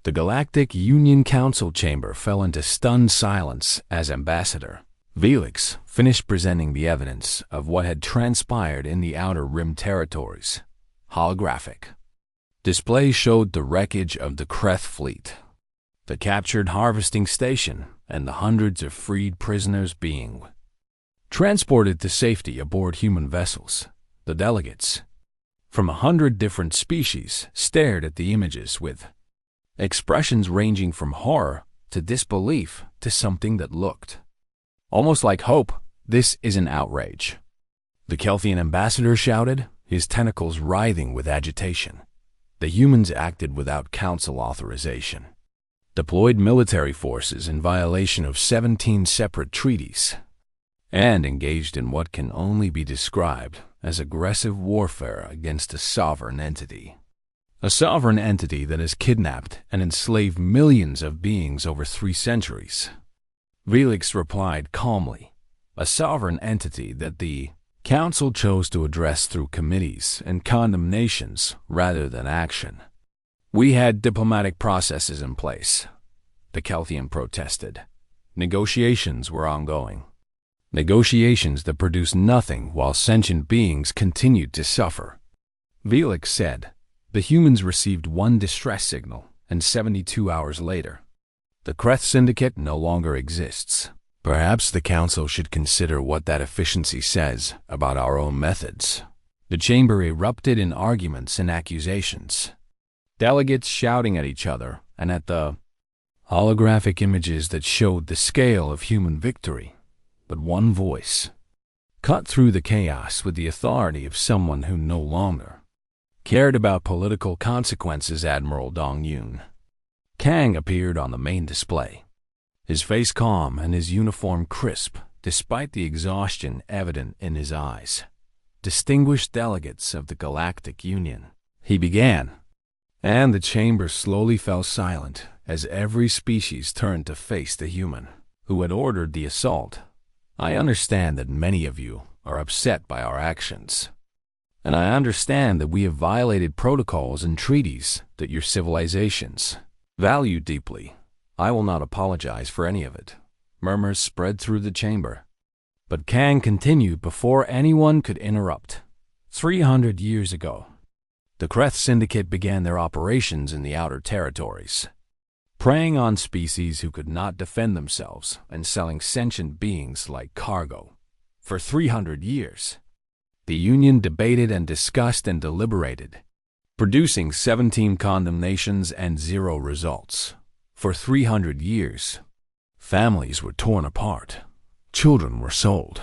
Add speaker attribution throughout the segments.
Speaker 1: The Galactic Union Council chamber fell into stunned silence as Ambassador Felix finished presenting the evidence of what had transpired in the Outer Rim territories. Holographic display showed the wreckage of the Kreth fleet, the captured harvesting station, and the hundreds of freed prisoners being transported to safety aboard human vessels. The delegates from 100 different species stared at the images with expressions ranging from horror to disbelief to something that looked almost like hope. "This is an outrage," the Kelthian ambassador shouted, his tentacles writhing with agitation. The humans acted without council authorization, deployed military forces in violation of 17 separate treaties, and engaged in what can only be described as aggressive warfare against a sovereign entity. A sovereign entity that has kidnapped and enslaved millions of beings over 3 centuries. Felix replied calmly, a sovereign entity that the Council chose to address through committees and condemnations rather than action. "We had diplomatic processes in place," the Kelthian protested. "Negotiations were ongoing. Negotiations that produced nothing while sentient beings continued to suffer." Felix said, "The humans received 1 distress signal, and 72 hours later, the Kreth Syndicate no longer exists. Perhaps the Council should consider what that efficiency says about our own methods." The chamber erupted in arguments and accusations, delegates shouting at each other and at the holographic images that showed the scale of human victory. But one voice cut through the chaos with the authority of someone who no longer cared about political consequences. Admiral Dong Yun Kang appeared on the main display, his face calm and his uniform crisp, despite the exhaustion evident in his eyes. "Distinguished delegates of the Galactic Union," he began, and the chamber slowly fell silent as every species turned to face the human who had ordered the assault. "I understand that many of you are upset by our actions, and I understand that we have violated protocols and treaties that your civilizations value deeply. I will not apologize for any of it." Murmurs spread through the chamber, but Kang continued before anyone could interrupt. 300 years ago, the Kreth Syndicate began their operations in the outer territories, preying on species who could not defend themselves and selling sentient beings like cargo. For 300 years, the Union debated and discussed and deliberated, producing 17 condemnations and 0 results. For 300 years, families were torn apart, children were sold,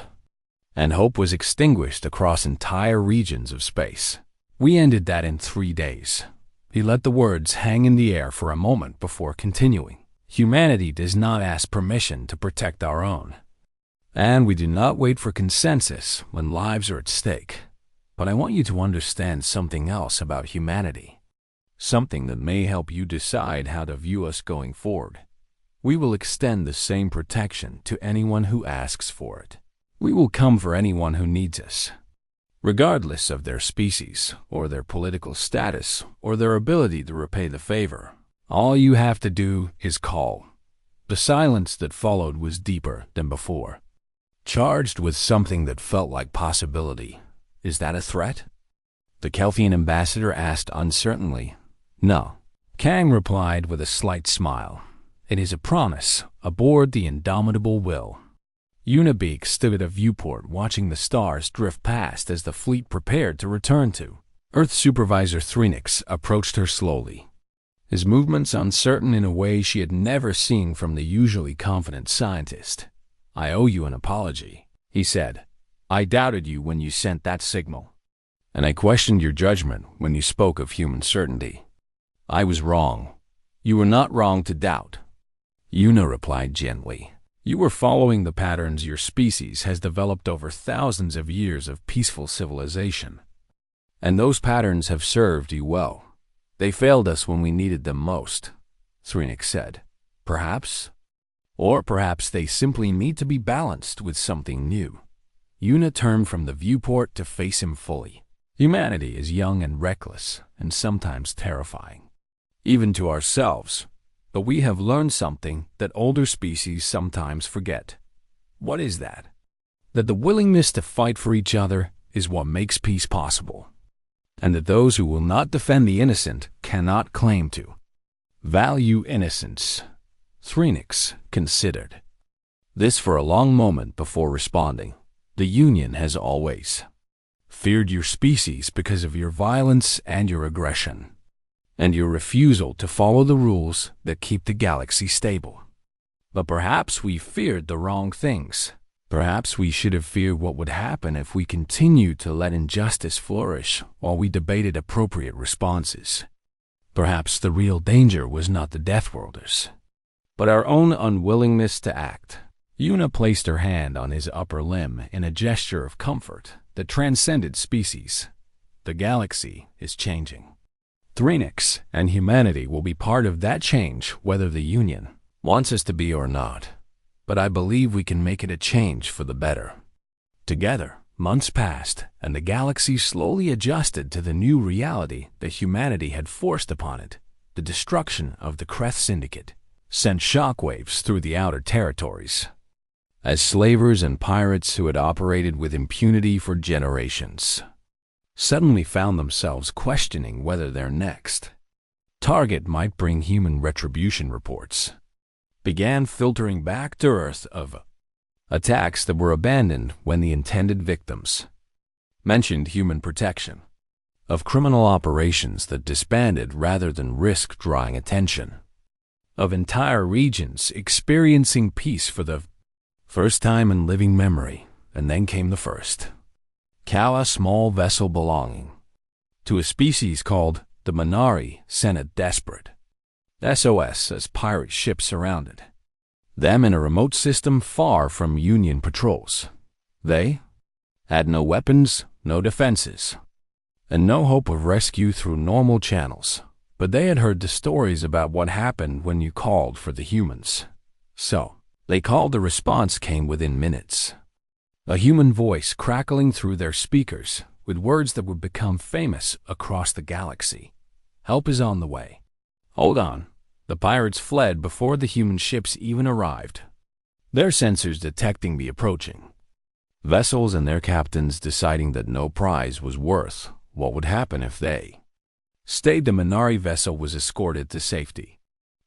Speaker 1: and hope was extinguished across entire regions of space. "We ended that in 3 days." He let the words hang in the air for a moment before continuing. "Humanity does not ask permission to protect our own, and we do not wait for consensus when lives are at stake. But I want you to understand something else about humanity, something that may help you decide how to view us going forward. We will extend the same protection to anyone who asks for it. We will come for anyone who needs us, regardless of their species, or their political status, or their ability to repay the favor. All you have to do is call." The silence that followed was deeper than before, charged with something that felt like possibility. "Is that a threat?" the Kelthian ambassador asked uncertainly. "No," Kang replied with a slight smile. "It is a promise aboard the indomitable Will." Unibeak stood at a viewport watching the stars drift past as the fleet prepared to return to Earth. Supervisor Threnix approached her slowly, his movements uncertain in a way she had never seen from the usually confident scientist. "I owe you an apology," he said. "I doubted you when you sent that signal, and I questioned your judgment when you spoke of human certainty. I was wrong." "You were not wrong to doubt," Yuna replied gently. "You were following the patterns your species has developed over thousands of years of peaceful civilization, and those patterns have served you well. They failed us when we needed them most," Threnix said. "Perhaps. Or perhaps they simply need to be balanced with something new." Yuna turned from the viewport to face him fully. "Humanity is young and reckless, and sometimes terrifying. Even to ourselves, But we have learned something that older species sometimes forget. What is that? That the willingness to fight for each other is what makes peace possible, and that those who will not defend the innocent cannot claim to value innocence. Threenix considered this for a long moment before responding. The Union has always feared your species because of your violence and your aggression, and your refusal to follow the rules that keep the galaxy stable. But perhaps we feared the wrong things. Perhaps we should have feared what would happen if we continued to let injustice flourish while we debated appropriate responses. Perhaps the real danger was not the Deathworlders, but our own unwillingness to act. Yuna placed her hand on his upper limb in a gesture of comfort that transcended species. The galaxy is changing. Threenix and humanity will be part of that change whether the Union wants us to be or not. But I believe we can make it a change for the better. Together, months passed, and the galaxy slowly adjusted to the new reality that humanity had forced upon it. The destruction of the Kreth Syndicate sent shockwaves through the outer territories, as slavers and pirates who had operated with impunity for generations suddenly found themselves questioning whether their next target might bring human retribution reports. Began filtering back to Earth of attacks that were abandoned when the intended victims mentioned human protection, of criminal operations that disbanded rather than risk drawing attention, of entire regions experiencing peace for the first time in living memory. And then came the first Kala small vessel belonging to a species called the Minari sent a desperate SOS as pirate ships surrounded them in a remote system far from Union patrols. They had no weapons, no defenses, and no hope of rescue through normal channels. But they had heard the stories about what happened when you called for the humans. So they called. The response came within minutes. A human voice crackling through their speakers with words that would become famous across the galaxy. Help is on the way. Hold on. The pirates fled before the human ships even arrived, their sensors detecting the approaching vessels and their captains deciding that no prize was worth what would happen if they stayed. The Minari vessel was escorted to safety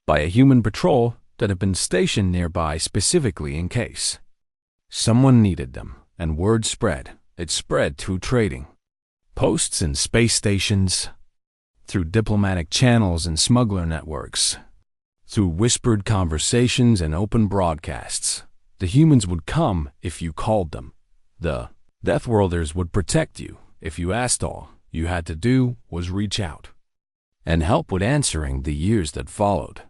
Speaker 1: by a human patrol that had been stationed nearby specifically in case someone needed them, and word spread. It spread through trading posts and space stations, through diplomatic channels and smuggler networks, through whispered conversations and open broadcasts. The humans would come if you called them. The Deathworlders would protect you if you asked. All you had to do was reach out, and help would answering. The years that followed,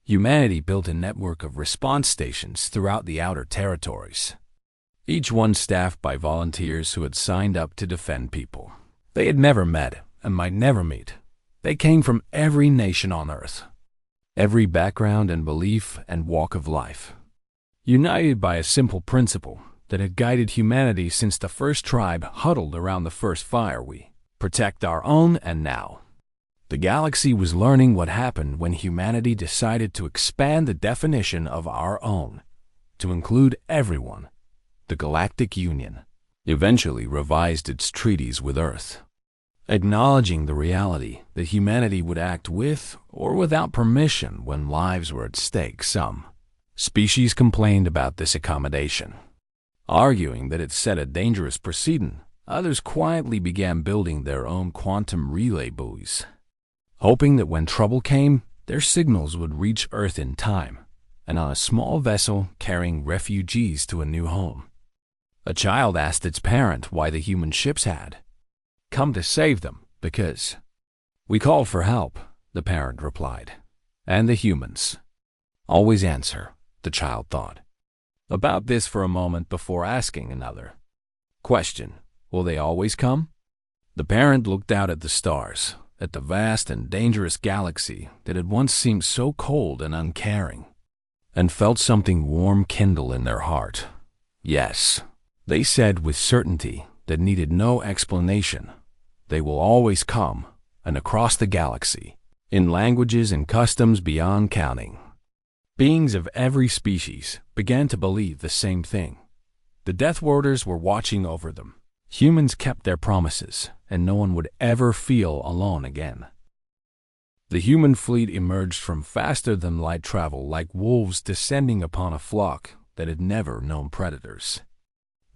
Speaker 1: humanity built a network of response stations throughout the outer territories, each one staffed by volunteers who had signed up to defend people they had never met and might never meet. They came from every nation on Earth, every background and belief and walk of life, united by a simple principle that had guided humanity since the first tribe huddled around the first fire: we protect our own. And now, the galaxy was learning what happened when humanity decided to expand the definition of our own to include everyone. The Galactic Union eventually revised its treaties with Earth, acknowledging the reality that humanity would act with or without permission when lives were at stake. Some species complained about this accommodation, arguing that it set a dangerous precedent. Others quietly began building their own quantum relay buoys, hoping that when trouble came, their signals would reach Earth in time, and on a small vessel carrying refugees to a new home. A child asked its parent why the human ships had come to save them. Because we called for help, the parent replied. And the humans always answer, the child thought about this for a moment before asking another question. Will they always come? The parent looked out at the stars, at the vast and dangerous galaxy that had once seemed so cold and uncaring, and felt something warm kindle in their heart. Yes, they said with certainty that needed no explanation. They will always come, and across the galaxy, in languages and customs beyond counting. Beings of every species began to believe the same thing. The Deathworlders were watching over them. Humans kept their promises, and no one would ever feel alone again. The human fleet emerged from faster-than-light travel like wolves descending upon a flock that had never known predators.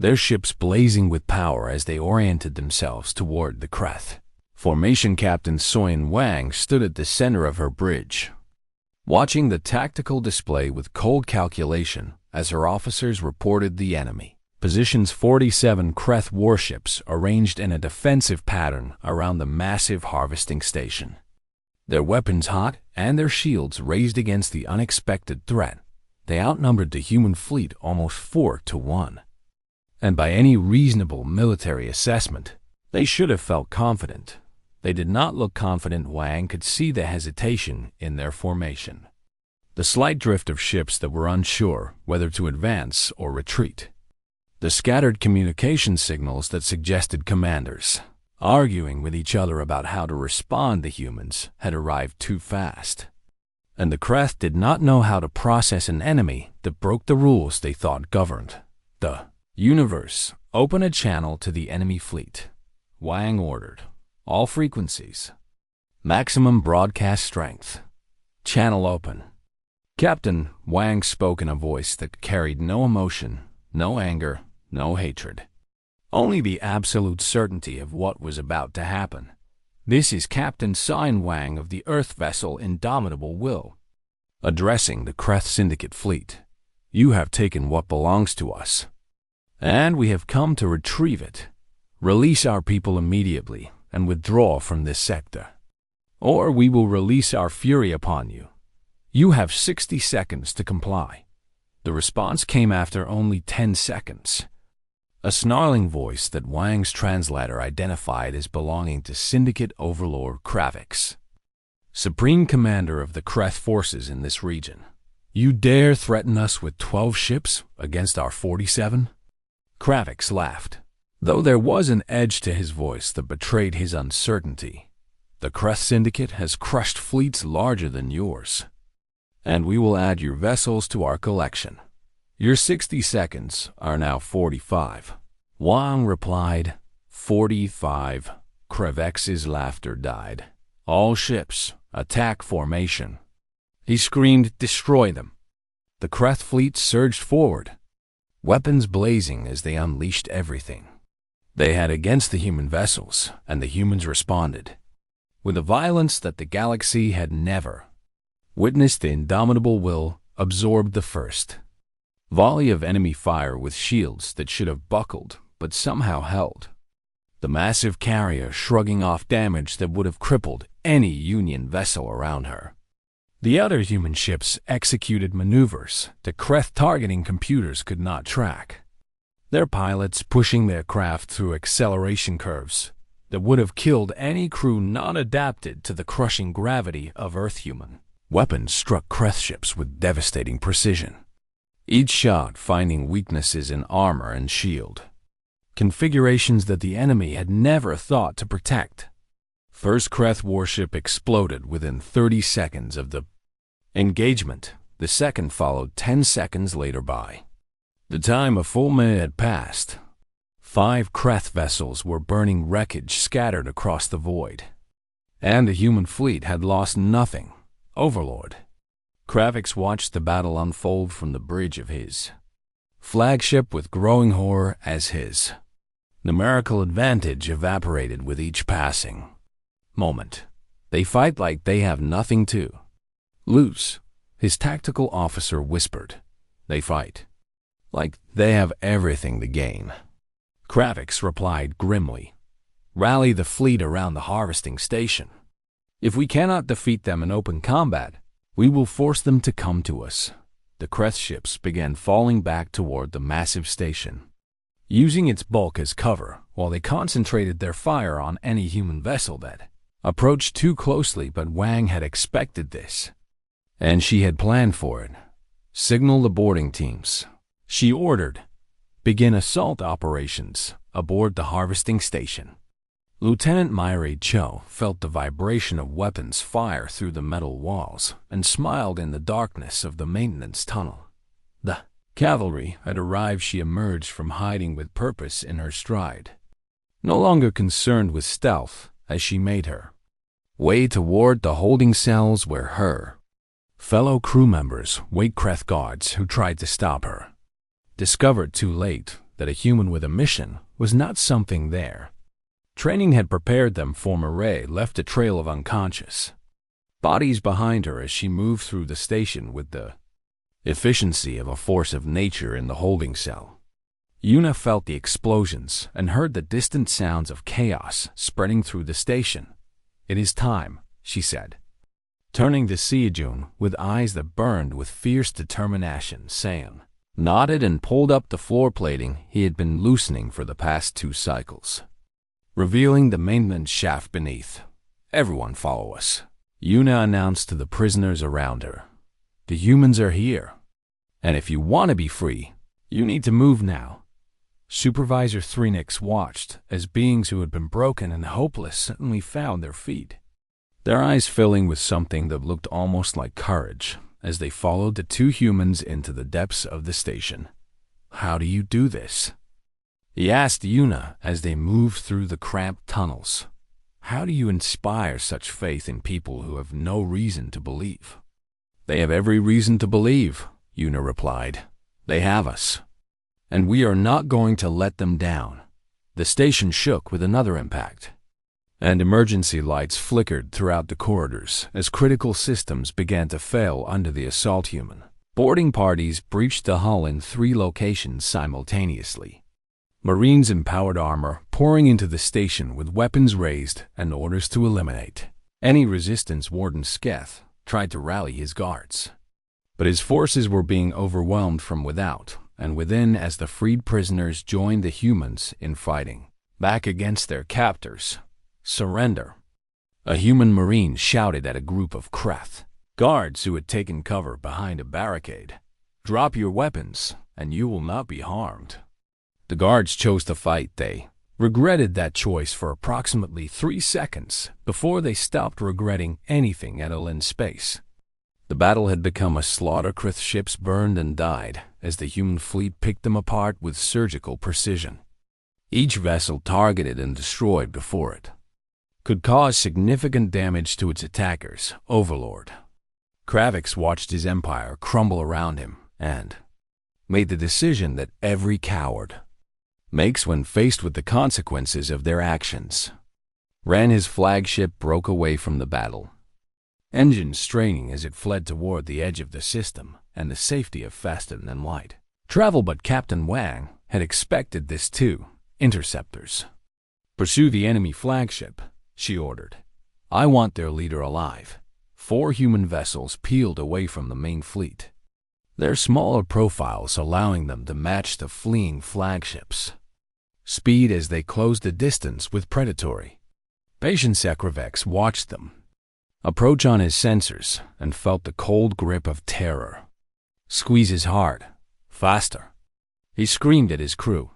Speaker 1: Their ships blazing with power as they oriented themselves toward the Kreth. Formation Captain Soyin Wang stood at the center of her bridge, watching the tactical display with cold calculation as her officers reported the enemy. Positions 47 Kreth warships arranged in a defensive pattern around the massive harvesting station. Their weapons hot and their shields raised against the unexpected threat. They outnumbered the human fleet almost 4-1. And by any reasonable military assessment, they should have felt confident. They did not look confident. Wang could see the hesitation in their formation, the slight drift of ships that were unsure whether to advance or retreat, the scattered communication signals that suggested commanders arguing with each other about how to respond. The humans had arrived too fast, and the Kreth did not know how to process an enemy that broke the rules they thought governed the universe. Open a channel to the enemy fleet, Wang ordered. All frequencies. Maximum broadcast strength. Channel open. Captain Wang spoke in a voice that carried no emotion, no anger, no hatred. Only the absolute certainty of what was about to happen. This is Captain Soyin Wang of the Earth vessel Indomitable Will, addressing the Kreth Syndicate fleet. You have taken what belongs to us, and we have come to retrieve it. Release our people immediately and withdraw from this sector, or we will release our fury upon you. You have 60 seconds to comply. The response came after only 10 seconds. A snarling voice that Wang's translator identified as belonging to Syndicate Overlord Kravix, Supreme Commander of the Kreth forces in this region. You dare threaten us with 12 ships against our 47? Kravix laughed, though there was an edge to his voice that betrayed his uncertainty. The Kreth Syndicate has crushed fleets larger than yours, and we will add your vessels to our collection. Your 60 seconds are now 45. Wang replied, 45. Kravix's laughter died. All ships, attack formation. He screamed, destroy them. The Kreth fleet surged forward, weapons blazing as they unleashed everything they had against the human vessels, and the humans responded with a violence that the galaxy had never witnessed. The Indomitable Will absorbed the first volley of enemy fire with shields that should have buckled but somehow held, the massive carrier shrugging off damage that would have crippled any Union vessel around her. The other human ships executed maneuvers that Kreth targeting computers could not track, their pilots pushing their craft through acceleration curves that would have killed any crew not adapted to the crushing gravity of Earth-human. Weapons struck Kreth ships with devastating precision, each shot finding weaknesses in armor and shield, configurations that the enemy had never thought to protect. First Kreth warship exploded within 30 seconds of the engagement. The second followed 10 seconds later by. The time a full minute had passed. 5 Kreth vessels were burning wreckage scattered across the void, and the human fleet had lost nothing. Overlord Kravix watched the battle unfold from the bridge of his flagship with growing horror as his numerical advantage evaporated with each passing moment. They fight like they have nothing to lose, his tactical officer whispered. They fight like they have everything to gain. Kravix replied grimly, rally the fleet around the harvesting station. If we cannot defeat them in open combat, we will force them to come to us. The Kreth ships began falling back toward the massive station, using its bulk as cover while they concentrated their fire on any human vessel that approached too closely. But Wang had expected this, and she had planned for it. Signal the boarding teams, she ordered. Begin assault operations aboard the harvesting station. Lieutenant Myri Cho felt the vibration of weapons fire through the metal walls and smiled in the darkness of the maintenance tunnel. The cavalry had arrived. She emerged from hiding with purpose in her stride, no longer concerned with stealth as she made her way toward the holding cells where her fellow crew members, Wakecraft guards who tried to stop her, discovered too late that a human with a mission was not something there. Training had prepared them for. Murray left a trail of unconscious bodies behind her as she moved through the station with the efficiency of a force of nature in the holding cell. Yuna felt the explosions and heard the distant sounds of chaos spreading through the station. "It is time," she said, turning to Seojun with eyes that burned with fierce determination. Sam nodded and pulled up the floor plating he had been loosening for the past 2 cycles, revealing the maintenance shaft beneath. "Everyone follow us," Yuna announced to the prisoners around her. "The humans are here, and if you want to be free, you need to move now." Supervisor Threnix watched as beings who had been broken and hopeless suddenly found their feet, their eyes filling with something that looked almost like courage as they followed the 2 humans into the depths of the station. "How do you do this?" he asked Yuna as they moved through the cramped tunnels. "How do you inspire such faith in people who have no reason to believe?" "They have every reason to believe," Yuna replied. "They have us, and we are not going to let them down." The station shook with another impact, and emergency lights flickered throughout the corridors as critical systems began to fail under the assault human. Boarding parties breached the hull in 3 locations simultaneously, Marines in powered armor pouring into the station with weapons raised and orders to eliminate any resistance. Warden Sketh tried to rally his guards, but his forces were being overwhelmed from without and within as the freed prisoners joined the humans in fighting back against their captors. "Surrender," a human Marine shouted at a group of Krath guards who had taken cover behind a barricade. "Drop your weapons, and you will not be harmed." The guards chose to fight. They regretted that choice for approximately 3 seconds before they stopped regretting anything at all in space. The battle had become a slaughter. Krith ships burned and died as the human fleet picked them apart with surgical precision. Each vessel targeted and destroyed before it could cause significant damage to its attackers. Overlord Kravix watched his empire crumble around him and made the decision that every coward makes when faced with the consequences of their actions. Ran his flagship broke away from the battle, engines straining as it fled toward the edge of the system and the safety of faster than light travel. But Captain Wang had expected this too. "Interceptors, pursue the enemy flagship," she ordered. "I want their leader alive." 4 human vessels peeled away from the main fleet, their smaller profiles allowing them to match the fleeing flagship's speed as they closed the distance with predatory. Patient Sekrevex watched them approach on his sensors and felt the cold grip of terror squeeze his heart. "Faster," he screamed at his crew.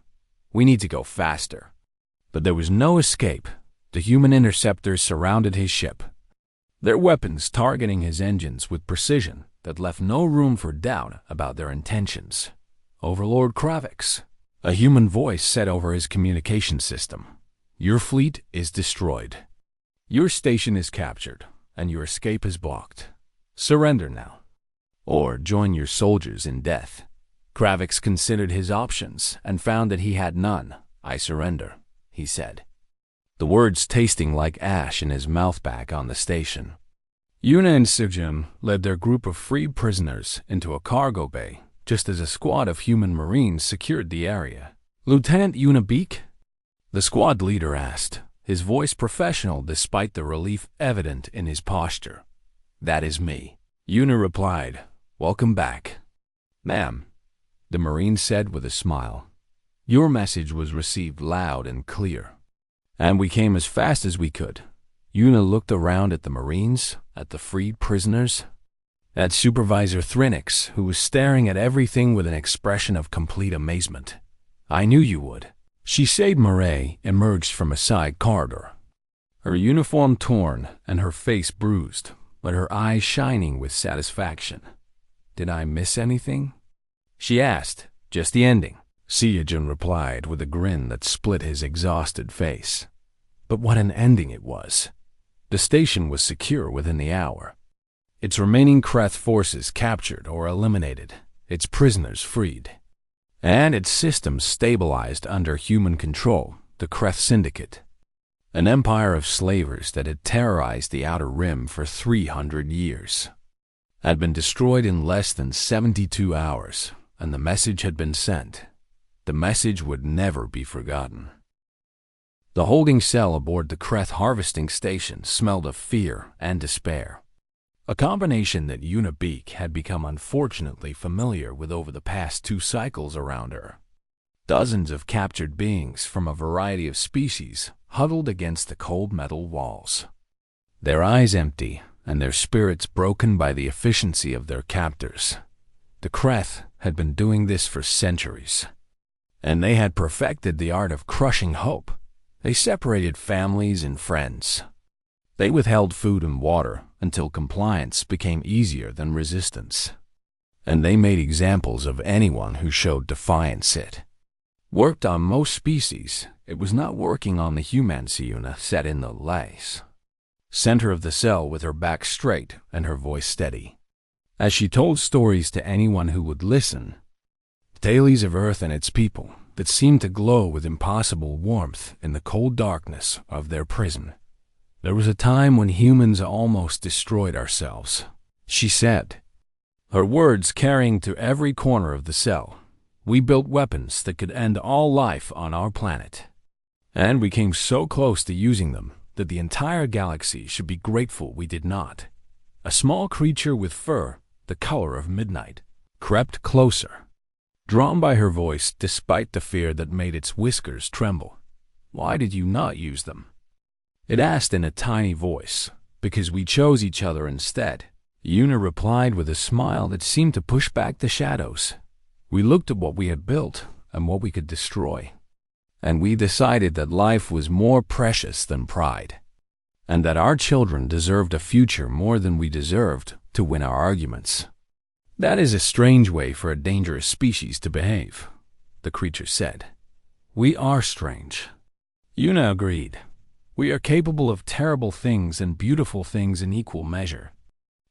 Speaker 1: "We need to go faster." But there was no escape. The human interceptors surrounded his ship, their weapons targeting his engines with precision that left no room for doubt about their intentions. "Overlord Kravix," a human voice said over his communication system, "your fleet is destroyed. Your station is captured, and your escape is blocked. Surrender now, or join your soldiers in death." Kravix considered his options and found that he had none. "I surrender," he said, the words tasting like ash in his mouth. Back on the station, Yuna and Seojun led their group of freed prisoners into a cargo bay just as a squad of human Marines secured the area. "Lieutenant Yuna Beak?" the squad leader asked, his voice professional despite the relief evident in his posture. "That is me," Yuna replied. "Welcome back." "Ma'am," the Marine said with a smile. "Your message was received loud and clear, and we came as fast as we could." Yuna looked around at the Marines, at the freed prisoners, at Supervisor Threnix, who was staring at everything with an expression of complete amazement. "I knew you would," Said Marais emerged from a side corridor, her uniform torn and her face bruised, but her eyes shining with satisfaction. "Did I miss anything?" she asked. "Just the ending," Siyajin replied with a grin that split his exhausted face. But what an ending it was. The station was secure within the hour. Its remaining Kreth forces captured or eliminated, its prisoners freed, and its systems stabilized under human control. The Kreth Syndicate, an empire of slavers that had terrorized the Outer Rim for 300 years, had been destroyed in less than 72 hours, and the message had been sent. The message would never be forgotten. The holding cell aboard the Kreth harvesting station smelled of fear and despair, a combination that Unibeak had become unfortunately familiar with over the past 2 cycles around her. Dozens of captured beings from a variety of species huddled against the cold metal walls, their eyes empty and their spirits broken by the efficiency of their captors. The Kreth had been doing this for centuries, and they had perfected the art of crushing hope. They separated families and friends. They withheld food and water until compliance became easier than resistance. And they made examples of anyone who showed defiance. It worked on most species. It was not working on the human. Siuna sat in the lace center of the cell with her back straight and her voice steady, as she told stories to anyone who would listen. Tales of Earth and its people that seemed to glow with impossible warmth in the cold darkness of their prison. "There was a time when humans almost destroyed ourselves," she said, her words carrying to every corner of the cell. "We built weapons that could end all life on our planet. And we came so close to using them that the entire galaxy should be grateful we did not." A small creature with fur, the color of midnight, crept closer, drawn by her voice despite the fear that made its whiskers tremble. "Why did you not use them?" it asked in a tiny voice. "Because we chose each other instead," Una replied with a smile that seemed to push back the shadows. "We looked at what we had built and what we could destroy, and we decided that life was more precious than pride, and that our children deserved a future more than we deserved to win our arguments." "That is a strange way for a dangerous species to behave," the creature said. "We are strange," Una agreed. "We are capable of terrible things and beautiful things in equal measure.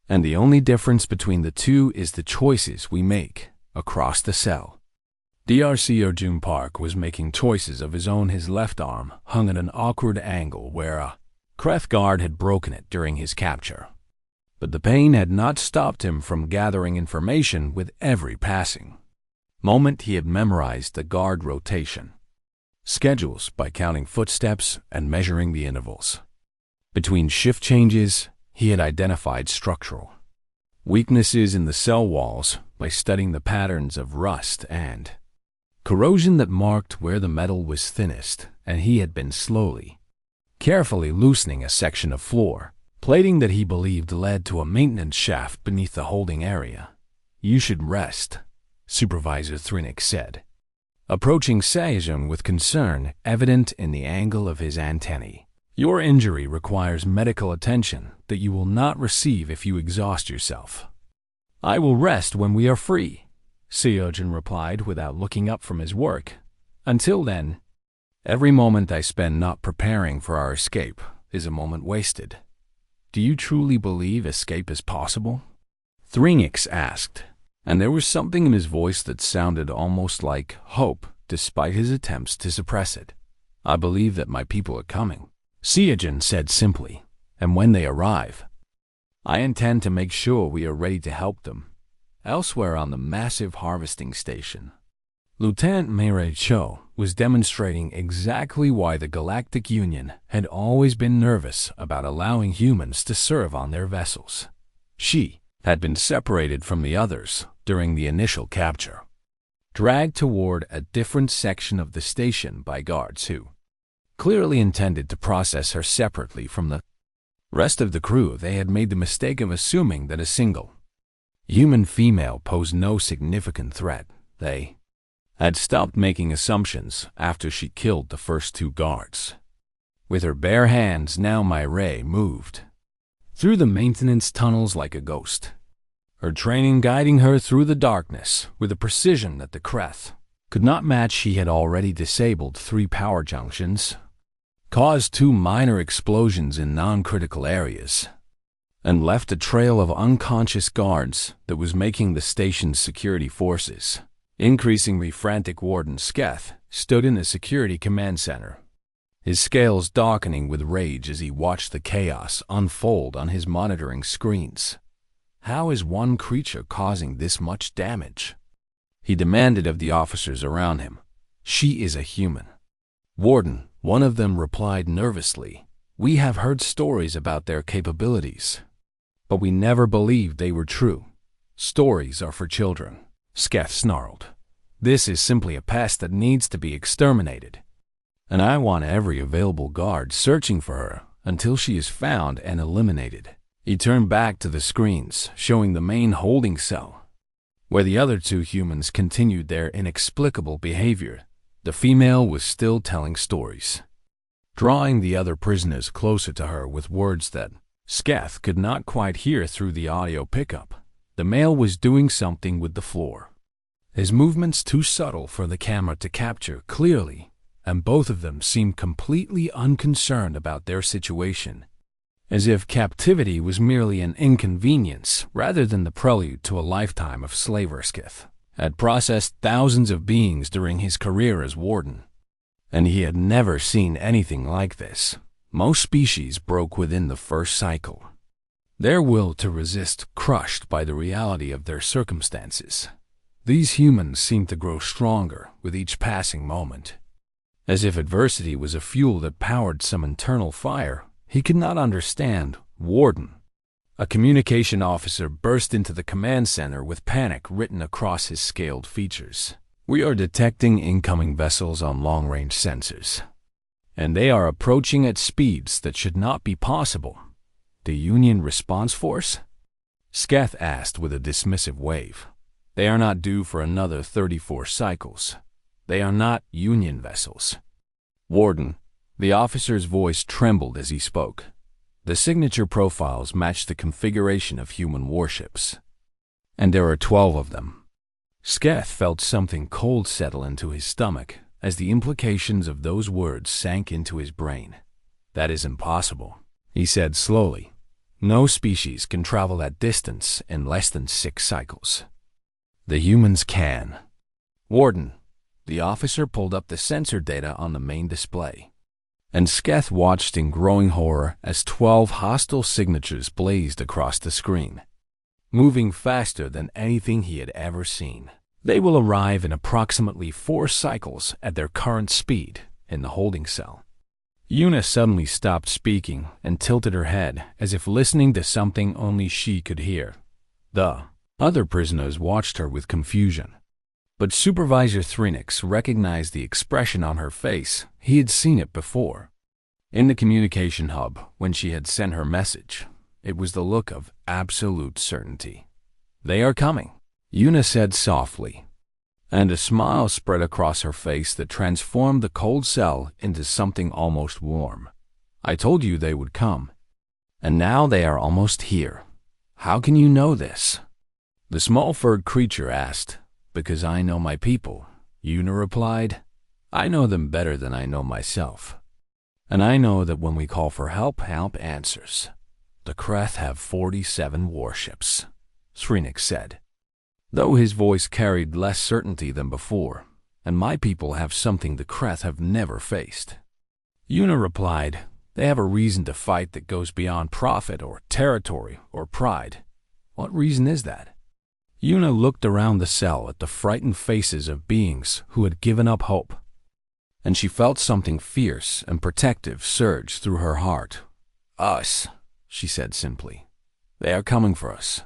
Speaker 1: And the only difference between the two is the choices we make." Across the cell, DRC Ojun Park was making choices of his own. His left arm hung at an awkward angle where a Kreth guard had broken it during his capture. But the pain had not stopped him from gathering information with every passing moment. He had memorized the guard rotation schedules by counting footsteps and measuring the intervals between shift changes. He had identified structural weaknesses in the cell walls by studying the patterns of rust and corrosion that marked where the metal was thinnest, and he had been carefully loosening a section of floor plating that he believed led to a maintenance shaft beneath the holding area. "You should rest," Supervisor Thrinik said, approaching Sejong with concern evident in the angle of his antennae. "Your injury requires medical attention that you will not receive if you exhaust yourself." "I will rest when we are free," Sejong replied without looking up from his work. "Until then, every moment I spend not preparing for our escape is a moment wasted." "Do you truly believe escape is possible?" Thrinix asked, and there was something in his voice that sounded almost like hope despite his attempts to suppress it. "I believe that my people are coming," Sejong said simply, "and when they arrive, I intend to make sure we are ready to help them." Elsewhere on the massive harvesting station, Lieutenant Meirei Cho was demonstrating exactly why the Galactic Union had always been nervous about allowing humans to serve on their vessels. She had been separated from the others during the initial capture, dragged toward a different section of the station by guards who clearly intended to process her separately from the rest of the crew. They had made the mistake of assuming that a single human female posed no significant threat. They had stopped making assumptions after she killed the first two guards. With her bare hands now, Myrae moved through the maintenance tunnels like a ghost, her training guiding her through the darkness with a precision that the Kreth could not match. She had already disabled 3 power junctions, caused 2 minor explosions in non-critical areas, and left a trail of unconscious guards that was making the station's security forces increasingly frantic. Warden Sketh stood in the security command center, his scales darkening with rage as he watched the chaos unfold on his monitoring screens. How is one creature causing this much damage? He demanded of the officers around him. She is a human. Warden, one of them replied nervously. We have heard stories about their capabilities, but we never believed they were true. Stories are for children. Sketh snarled. This is simply a pest that needs to be exterminated, and I want every available guard searching for her until she is found and eliminated. He turned back to the screens, showing the main holding cell, where the other 2 humans continued their inexplicable behavior. The female was still telling stories, drawing the other prisoners closer to her with words that Sketh could not quite hear through the audio pickup. The male was doing something with the floor, his movements too subtle for the camera to capture clearly, and both of them seemed completely unconcerned about their situation, as if captivity was merely an inconvenience rather than the prelude to a lifetime of slavery. Sketh had processed thousands of beings during his career as warden, and he had never seen anything like this. Most species broke within the first cycle, their will to resist crushed by the reality of their circumstances. These humans seemed to grow stronger with each passing moment, as if adversity was a fuel that powered some internal fire he could not understand. Warden, a communication officer, burst into the command center with panic written across his scaled features. We are detecting incoming vessels on long-range sensors, and they are approaching at speeds that should not be possible. The Union Response Force? Sketh asked with a dismissive wave. They are not due for another 34 cycles. They are not Union vessels. Warden, the officer's voice trembled as he spoke. The signature profiles match the configuration of human warships, and there are 12 of them. Sketh felt something cold settle into his stomach as the implications of those words sank into his brain. That is impossible, he said slowly. No species can travel that distance in less than 6 cycles. The humans can. Warden, the officer pulled up the sensor data on the main display, and Sketh watched in growing horror as 12 hostile signatures blazed across the screen, moving faster than anything he had ever seen. They will arrive in approximately 4 cycles at their current speed in the holding cell. Una suddenly stopped speaking and tilted her head as if listening to something only she could hear. The other prisoners watched her with confusion, but Supervisor Threnix recognized the expression on her face. He had seen it before in the communication hub when she had sent her message. It was the look of absolute certainty. They are coming, Una said softly, and a smile spread across her face that transformed the cold cell into something almost warm. I told you they would come, and now they are almost here. How can you know this? The small-furred creature asked. Because I know my people, Una replied. I know them better than I know myself, and I know that when we call for help, help answers. The Kreth have 47 warships, Threnix said, though his voice carried less certainty than before, and my people have something the Kreth have never faced. Una replied, they have a reason to fight that goes beyond profit or territory or pride. What reason is that? Una looked around the cell at the frightened faces of beings who had given up hope, and she felt something fierce and protective surge through her heart. Us, she said simply. They are coming for us,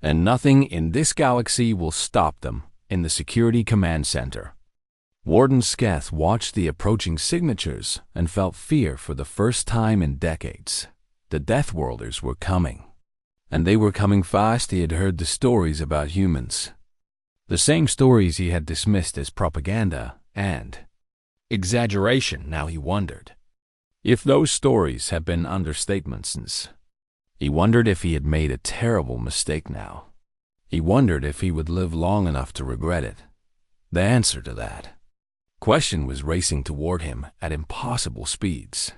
Speaker 1: and nothing in this galaxy will stop them. In the security command center, Warden Sketh watched the approaching signatures and felt fear for the first time in decades. The Deathworlders were coming, and they were coming fast. He had heard the stories about humans, The same stories he had dismissed as propaganda and exaggeration. Now he wondered if those stories had been understatements. He wondered if he had made a terrible mistake now. He wondered if he would live long enough to regret it. The answer to that question was racing toward him at impossible speeds,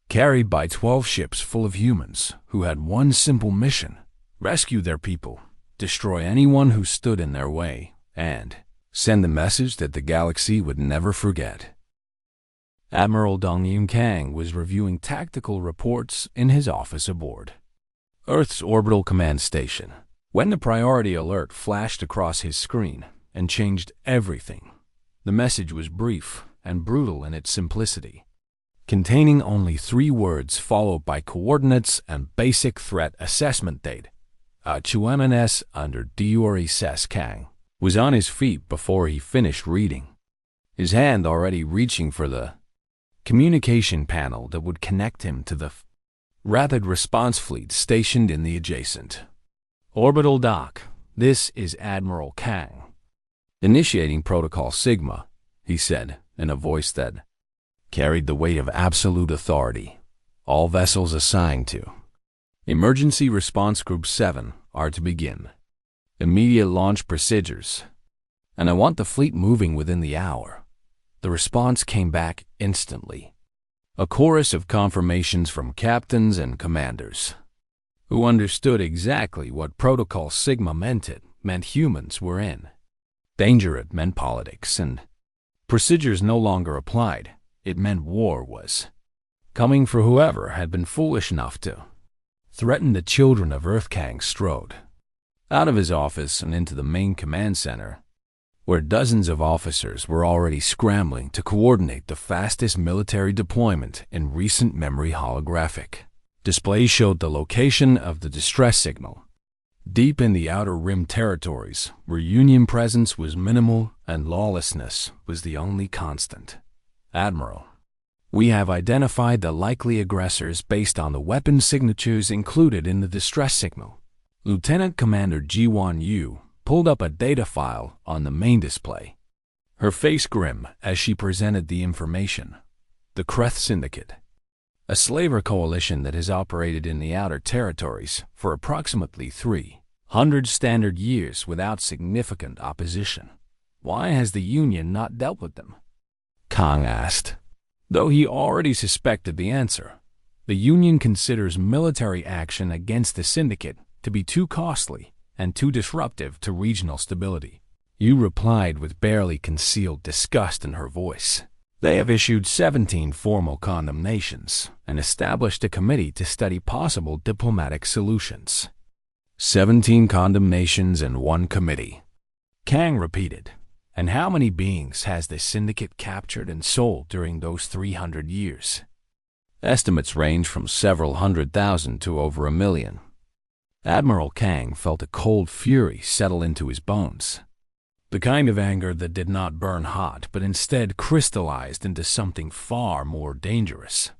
Speaker 1: carried by 12 ships full of humans who had one simple mission: rescue their people, destroy anyone who stood in their way, and send the message that the galaxy would never forget. Admiral Dong-Yun Kang was reviewing tactical reports in his office aboard Earth's orbital command station when the priority alert flashed across his screen and changed everything. The message was brief and brutal in its simplicity, containing only 3 words followed by coordinates and basic threat assessment date. HUMNS under Diori Kang was on his feet before he finished reading, his hand already reaching for the communication panel that would connect him to the rapid response fleet stationed in the adjacent orbital dock. This is Admiral Kang. Initiating Protocol Sigma, he said in a voice that carried the weight of absolute authority. All vessels assigned to Emergency Response Group 7 are to begin immediate launch procedures, and I want the fleet moving within the hour. The response came back instantly. A chorus of confirmations from captains and commanders who understood exactly what Protocol Sigma meant. It meant humans were in danger. It meant politics and procedures no longer applied. It meant war was coming for whoever had been foolish enough to threaten the children of Earth. Kang strode out of his office and into the main command center, where dozens of officers were already scrambling to coordinate the fastest military deployment in recent memory. Holographic displays showed the location of the distress signal deep in the Outer Rim territories, where Union presence was minimal and lawlessness was the only constant. Admiral, we have identified the likely aggressors based on the weapon signatures included in the distress signal. Lieutenant Commander Ji-Won Yu pulled up a data file on the main display, her face grim as she presented the information. The Kreth Syndicate, a slaver coalition that has operated in the outer territories for approximately 300 standard years without significant opposition. Why has the Union not dealt with them? Kang asked, though he already suspected the answer. The Union considers military action against the Syndicate to be too costly and too disruptive to regional stability. Yu replied with barely concealed disgust in her voice. They have issued 17 formal condemnations and established a committee to study possible diplomatic solutions. 17 condemnations and 1 committee, Kang repeated. And how many beings has the Syndicate captured and sold during those 300 years? Estimates range from several 100,000 to over 1 million. Admiral Kang felt a cold fury settle into his bones. The kind of anger that did not burn hot, but instead crystallized into something far more dangerous.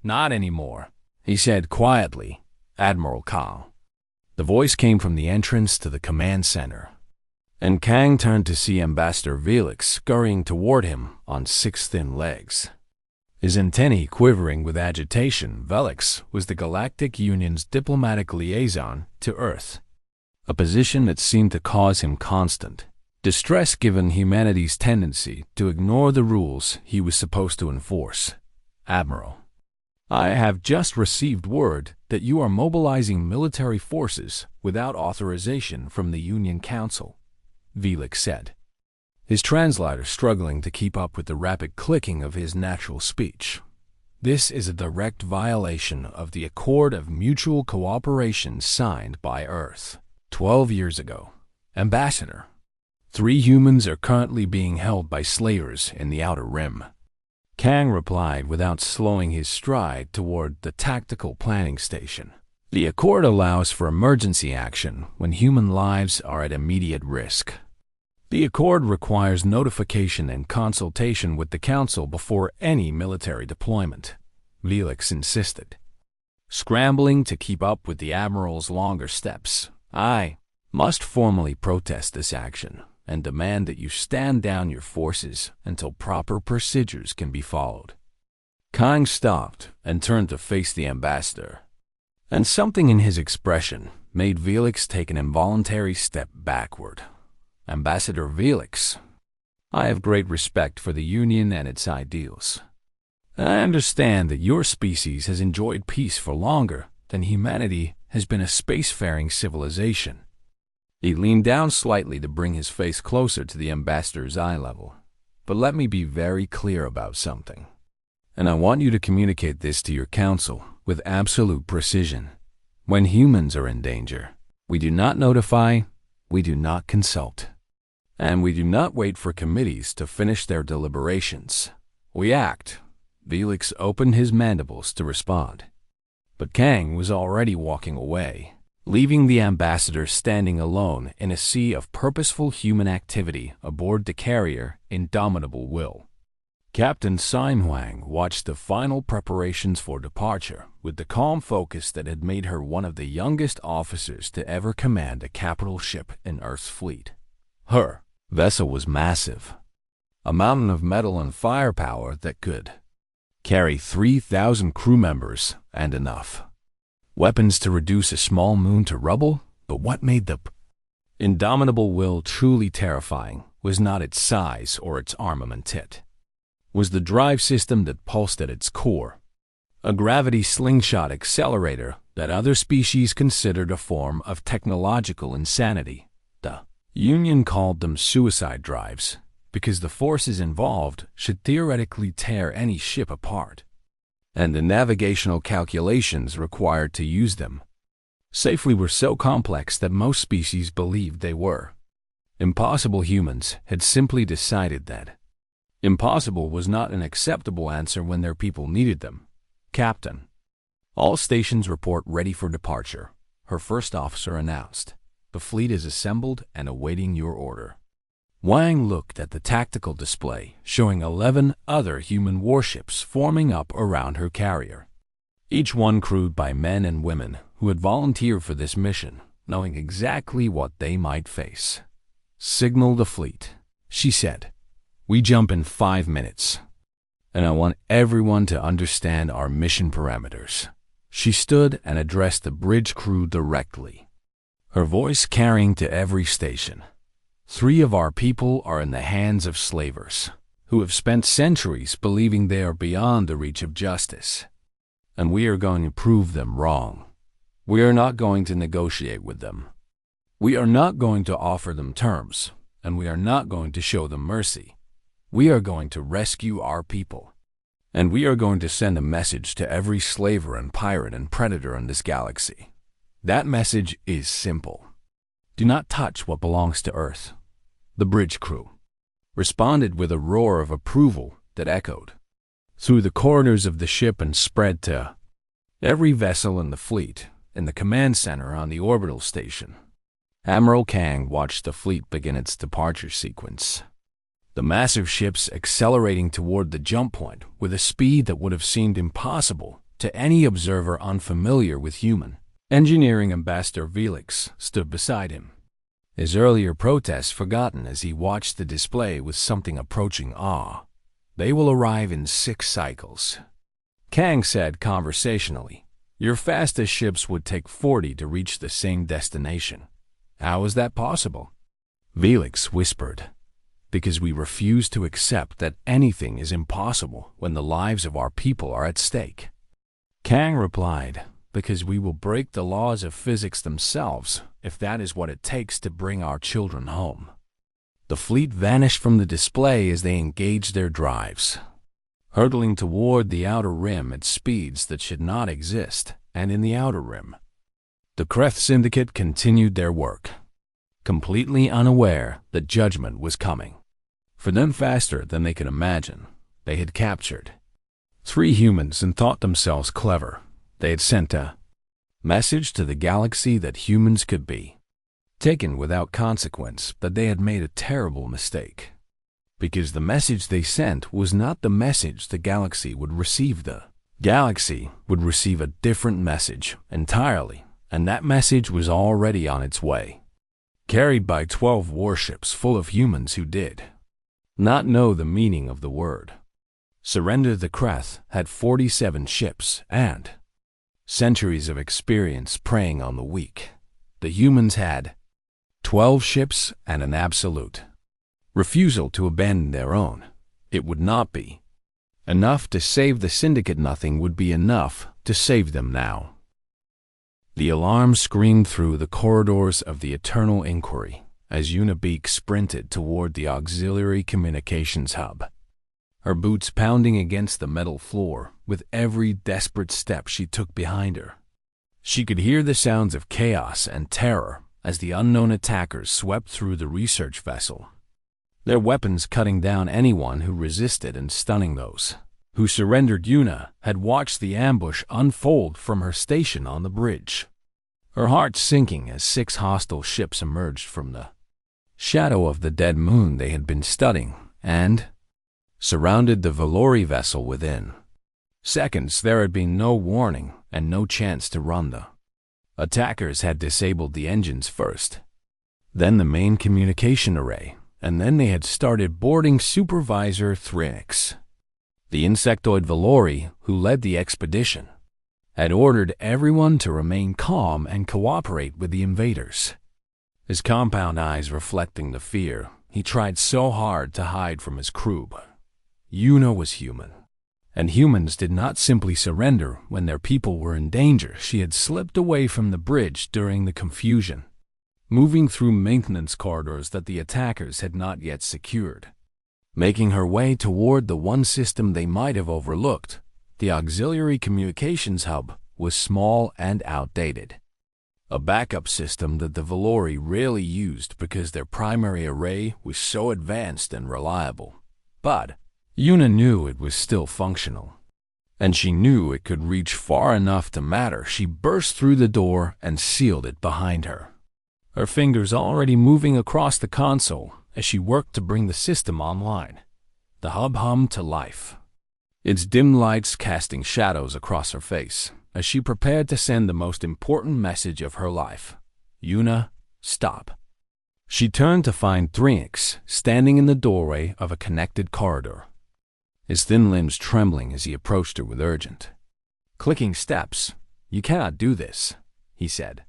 Speaker 1: Not anymore, he said quietly. Admiral Kang. The voice came from the entrance to the command center, and Kang turned to see Ambassador Felix scurrying toward him on 6 thin legs. His antennae quivering with agitation. Felix was the Galactic Union's diplomatic liaison to Earth, a position that seemed to cause him constant distress given humanity's tendency to ignore the rules he was supposed to enforce. Admiral, I have just received word that you are mobilizing military forces without authorization from the Union Council, Felix said, his translator struggling to keep up with the rapid clicking of his natural speech. This is a direct violation of the Accord of Mutual Cooperation signed by Earth 12 years ago. Ambassador, 3 humans are currently being held by slavers in the Outer Rim. Kang replied without slowing his stride toward the tactical planning station. The Accord allows for emergency action when human lives are at immediate risk. The Accord requires notification and consultation with the Council before any military deployment, Felix insisted, scrambling to keep up with the Admiral's longer steps. I must formally protest this action and demand that you stand down your forces until proper procedures can be followed. Kang stopped and turned to face the ambassador, and something in his expression made Felix take an involuntary step backward. Ambassador Felix, I have great respect for the Union and its ideals. I understand that your species has enjoyed peace for longer than humanity has been a spacefaring civilization. He leaned down slightly to bring his face closer to the ambassador's eye level. But let me be very clear about something. And I want you to communicate this to your council with absolute precision. When humans are in danger, we do not notify, we do not consult, and we do not wait for committees to finish their deliberations. We act. Felix opened his mandibles to respond. But Kang was already walking away, leaving the ambassador standing alone in a sea of purposeful human activity aboard the carrier Indomitable Will. Captain Sim Huang watched the final preparations for departure with the calm focus that had made her one of the youngest officers to ever command a capital ship in Earth's fleet. Her vessel was massive, a mountain of metal and firepower that could carry 3,000 crew members and enough weapons to reduce a small moon to rubble. But what made the Indomitable Will truly terrifying was not its size or its armament. Was the drive system that pulsed at its core, a gravity slingshot accelerator that other species considered a form of technological insanity. The Union called them suicide drives because the forces involved should theoretically tear any ship apart, and the navigational calculations required to use them safely were so complex that most species believed they were impossible. Humans had simply decided that impossible was not an acceptable answer when their people needed them. Captain, all stations report ready for departure, her first officer announced. The fleet is assembled and awaiting your order. Wang looked at the tactical display, showing 11 other human warships forming up around her carrier, each one crewed by men and women who had volunteered for this mission, knowing exactly what they might face. Signal the fleet, she said. We jump in 5 minutes, and I want everyone to understand our mission parameters. She stood and addressed the bridge crew directly, her voice carrying to every station. 3 of our people are in the hands of slavers, who have spent centuries believing they are beyond the reach of justice, and we are going to prove them wrong. We are not going to negotiate with them. We are not going to offer them terms, and we are not going to show them mercy. We are going to rescue our people, and we are going to send a message to every slaver and pirate and predator in this galaxy. That message is simple. Do not touch what belongs to Earth. The bridge crew responded with a roar of approval that echoed through the corridors of the ship and spread to every vessel in the fleet in the command center on the orbital station. Admiral Kang watched the fleet begin its departure sequence, the massive ships accelerating toward the jump point with a speed that would have seemed impossible to any observer unfamiliar with human engineering. Ambassador Felix stood beside him, his earlier protests forgotten as he watched the display with something approaching awe. They will arrive in 6 cycles, Kang said conversationally. Your fastest ships would take 40 to reach the same destination. How is that possible? Felix whispered. Because we refuse to accept that anything is impossible when the lives of our people are at stake. Kang replied, because we will break the laws of physics themselves if that is what it takes to bring our children home. The fleet vanished from the display as they engaged their drives, hurtling toward the outer rim at speeds that should not exist, and in the outer rim, the Kreth Syndicate continued their work, completely unaware that judgment was coming. For them, faster than they could imagine, they had captured 3 humans and thought themselves clever. They had sent a message to the galaxy that humans could be taken without consequence, but they had made a terrible mistake. Because the message they sent was not the message the galaxy would receive. The galaxy would receive a different message entirely, and that message was already on its way. carried by 12 warships full of humans who did not know the meaning of the word surrender. The Kreth had 47 ships and centuries of experience preying on the weak. The humans had 12 ships and an absolute refusal to abandon their own. It would not be enough to save the Syndicate. Nothing would be enough to save them now. The alarm screamed through the corridors of the Eternal Inquiry as Unibeak sprinted toward the auxiliary communications hub, her boots pounding against the metal floor with every desperate step she took behind her. She could hear the sounds of chaos and terror as the unknown attackers swept through the research vessel, their weapons cutting down anyone who resisted and stunning those who surrendered. Yuna had watched the ambush unfold from her station on the bridge, her heart sinking as 6 hostile ships emerged from the shadow of the dead moon they had been studying and surrounded the Valori vessel within seconds. There had been no warning and no chance to run. The attackers had disabled the engines first, then the main communication array, and then they had started boarding Supervisor Thrinix. The insectoid Valori, who led the expedition, had ordered everyone to remain calm and cooperate with the invaders. His compound eyes reflecting the fear he tried so hard to hide from his crew. But Yuna was human, and humans did not simply surrender when their people were in danger. She had slipped away from the bridge during the confusion, moving through maintenance corridors that the attackers had not yet secured, making her way toward the one system they might have overlooked. The auxiliary communications hub was small and outdated, a backup system that the Valori rarely used because their primary array was so advanced and reliable. But Yuna knew it was still functional, and she knew it could reach far enough to matter. She burst through the door and sealed it behind her, her fingers already moving across the console as she worked to bring the system online. The hub hummed to life, its dim lights casting shadows across her face as she prepared to send the most important message of her life. Yuna, stop. She turned to find Thrinix standing in the doorway of a connected corridor, his thin limbs trembling as he approached her with urgent, clicking steps. You cannot do this, he said,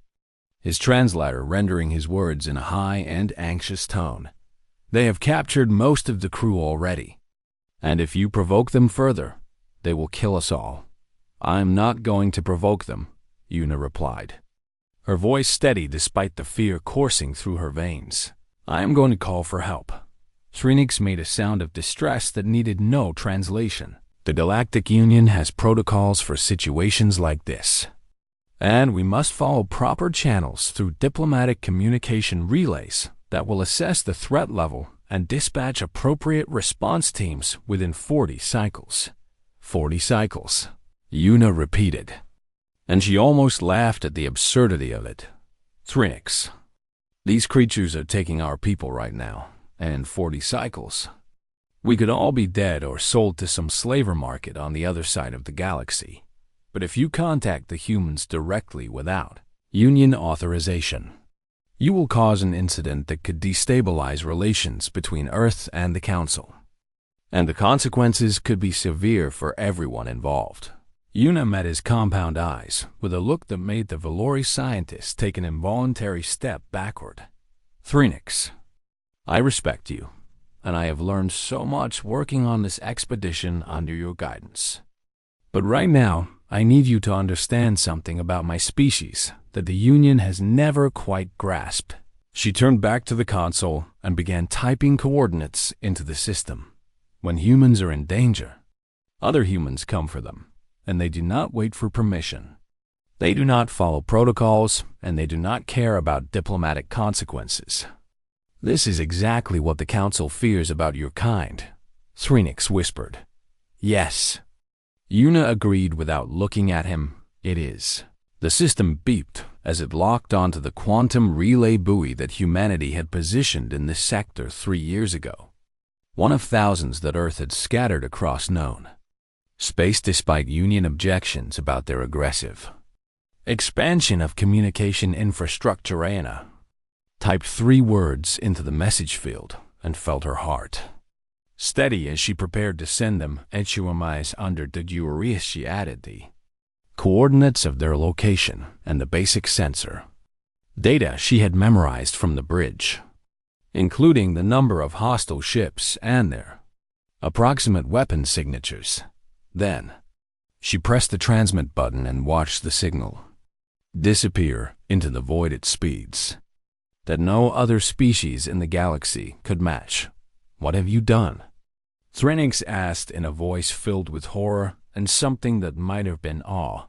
Speaker 1: his translator rendering his words in a high and anxious tone. They have captured most of the crew already, and if you provoke them further, they will kill us all. I'm not going to provoke them, Yuna replied, her voice steady despite the fear coursing through her veins. I am going to call for help. Thrinix made a sound of distress that needed no translation. The Galactic Union has protocols for situations like this, and we must follow proper channels through diplomatic communication relays that will assess the threat level and dispatch appropriate response teams within 40 cycles. 40 cycles, Yuna repeated, and she almost laughed at the absurdity of it. Thrinix, these creatures are taking our people right now, and 40 cycles. We could all be dead or sold to some slaver market on the other side of the galaxy. But if you contact the humans directly without Union authorization, you will cause an incident that could destabilize relations between Earth and the Council, and the consequences could be severe for everyone involved. Yuna met his compound eyes with a look that made the Valori scientist take an involuntary step backward. Thrinix, I respect you, and I have learned so much working on this expedition under your guidance. But right now, I need you to understand something about my species that the Union has never quite grasped. She turned back to the console and began typing coordinates into the system. When humans are in danger, other humans come for them, and they do not wait for permission. They do not follow protocols, and they do not care about diplomatic consequences. This is exactly what the Council fears about your kind, Thrinix whispered. Yes. Yuna agreed without looking at him. It is. The system beeped as it locked onto the quantum relay buoy that humanity had positioned in this sector 3 years ago, one of thousands that Earth had scattered across known space despite Union objections about their aggressive expansion of communication infrastructure. typed 3 words into the message field, and felt her heart steady as she prepared to send them. HFYs under the Durius. She added the coordinates of their location and the basic sensor data she had memorized from the bridge, including the number of hostile ships and their approximate weapon signatures. Then, she pressed the transmit button and watched the signal disappear into the void at speeds that no other species in the galaxy could match. "What have you done?" Threnix asked in a voice filled with horror and something that might have been awe.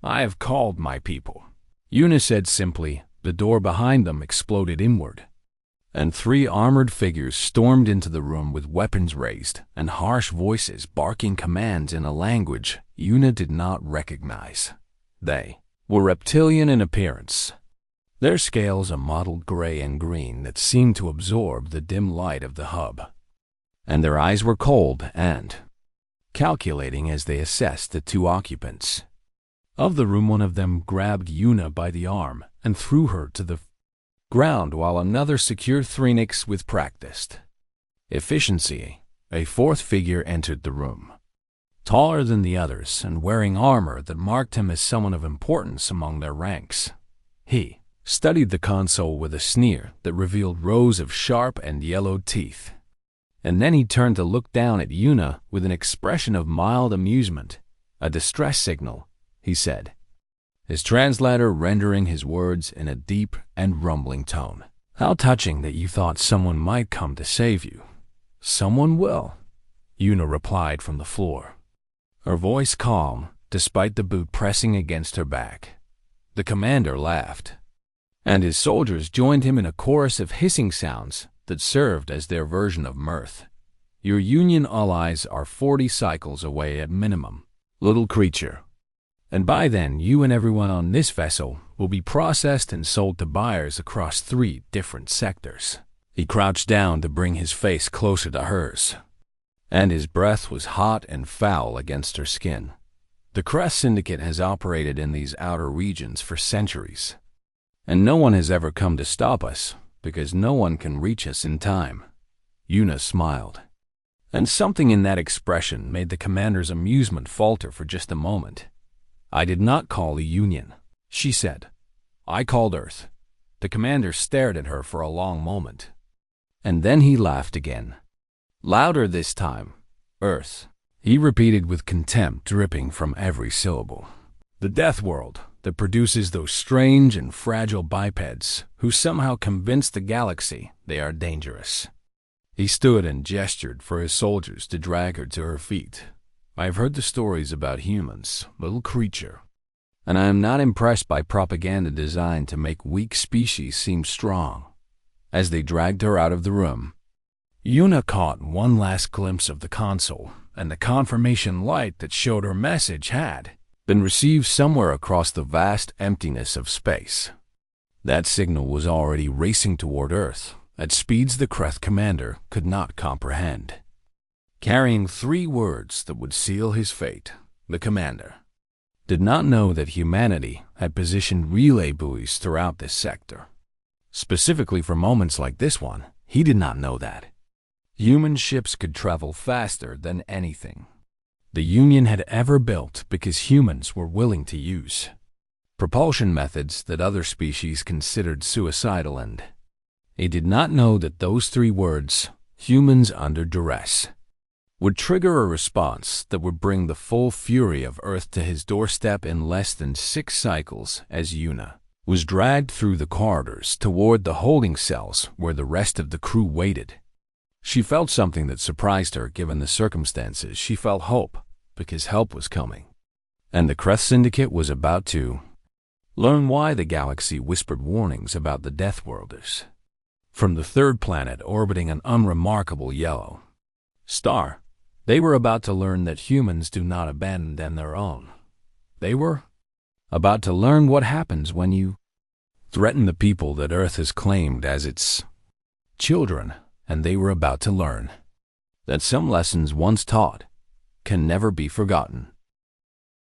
Speaker 1: "I have called my people," Una said simply. The door behind them exploded inward, and 3 armored figures stormed into the room with weapons raised and harsh voices barking commands in a language Una did not recognize. They were reptilian in appearance, their scales a mottled gray and green that seemed to absorb the dim light of the hub, and their eyes were cold and calculating as they assessed the 2 occupants of the room. One of them grabbed Una by the arm and threw her to the ground, while another secured Threnix with practiced efficiency. A 4th figure entered the room, taller than the others and wearing armor that marked him as someone of importance among their ranks. He studied the console with a sneer that revealed rows of sharp and yellowed teeth, and then he turned to look down at Una with an expression of mild amusement. "A distress signal," he said, his translator rendering his words in a deep and rumbling tone. "How touching that you thought someone might come to save you." "Someone will," Una replied from the floor, her voice calm despite the boot pressing against her back. The commander laughed, and his soldiers joined him in a chorus of hissing sounds that served as their version of mirth. "Your Union allies are 40 cycles away at minimum, little creature. And by then, you and everyone on this vessel will be processed and sold to buyers across 3 different sectors." He crouched down to bring his face closer to hers, and his breath was hot and foul against her skin. "The Crest Syndicate has operated in these outer regions for centuries, and no one has ever come to stop us, because no one can reach us in time." Una smiled, and something in that expression made the commander's amusement falter for just a moment. "I did not call the Union," she said. "I called Earth." The commander stared at her for a long moment, and then he laughed again. Louder this time. "Earth," he repeated with contempt dripping from every syllable. "The Death World that produces those strange and fragile bipeds who somehow convince the galaxy they are dangerous." He stood and gestured for his soldiers to drag her to her feet. "I've heard the stories about humans, little creature, and I am not impressed by propaganda designed to make weak species seem strong." As they dragged her out of the room, Una caught one last glimpse of the console and the confirmation light that showed her message had been received somewhere across the vast emptiness of space. That signal was already racing toward Earth at speeds the Creth commander could not comprehend, carrying 3 words that would seal his fate. The commander did not know that humanity had positioned relay buoys throughout this sector, specifically for moments like this one. He did not know that human ships could travel faster than anything the Union had ever built, because humans were willing to use propulsion methods that other species considered suicidal, and he did not know that those 3 words, "humans under duress," would trigger a response that would bring the full fury of Earth to his doorstep in less than 6 cycles. As Una was dragged through the corridors toward the holding cells where the rest of the crew waited, she felt something that surprised her given the circumstances. She felt hope, because help was coming, and the Creth Syndicate was about to learn why the galaxy whispered warnings about the Deathworlders from the 3rd planet orbiting an unremarkable yellow star. They were about to learn that humans do not abandon their own. They were about to learn what happens when you threaten the people that Earth has claimed as its children, and they were about to learn that some lessons once taught can never be forgotten.